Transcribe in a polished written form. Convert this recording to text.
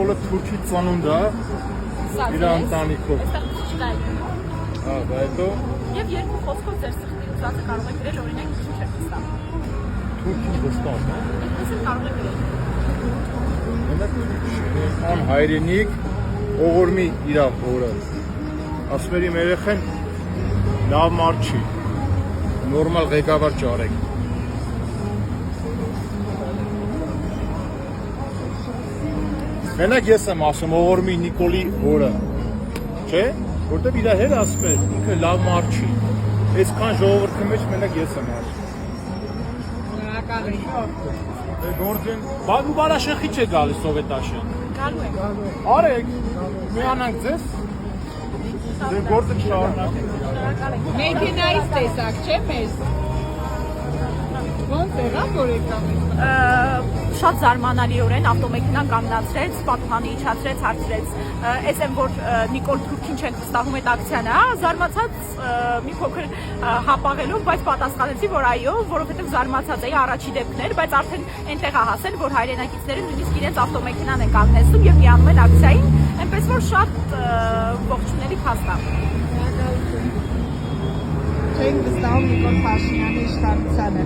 Նիկոլը թուրքի ծնունդ է, իր ընտանիքով։ Դա հետո Եվ երկու խոսքով ձեր սրտի ուզածը կարող եք գրել օրինակ Թուրքիստան։ թուրքին վստահ է։ Այդպես էլ կարող եք գրել։ Ան հայրենիք ողորմի իր հորը։ Ասում էր իմ երեխեն լավ մարդ չի, նորմալ ղեկավար ճարեք։ Մենակ ես եմ ասում ողորմի Նիկոլի հորը, չէ՞, որտեվ իր հետ ասում էր ինքը լավ մարդ չի։ Այսքան ժողովրդի մեջ մենակ ես եմ ասում։ Գործեն, բաղու բարաշեխի չէ գալիս Սովետաշյան։ Գալու եք։ Արեք, միանանք ձեզ։ Դե գործը չշարունակենք։ Մեքենայից տեսակ չէ մեզ։ Ոնց եղավ որ եկավ։ Շատ զարմանալիորեն ավտոմեքենան կանգնացրեց, պատուհանը իջացրեց, հարցրեց, «Էս եմ որ Նիկոլ Թուրքին չենք վստահում այդ ակցիան է», զարմացած մի փոքր հապաղելով, բայց պատասխանեցի, որ այո, որովհետև զարմացած էի առաջի դեպքն էր, բայց արդեն այնտեղ է հասել, որ հայրենակիցները նույնիսկ իրենց ավտոմեքենան են կանգնեցնում եւ միանում են ակցիային, այնպես որ շատ ողջունելի փաստ է։ Չենք վստահում Նիկոլ Փաշինյանի իշխանությանը։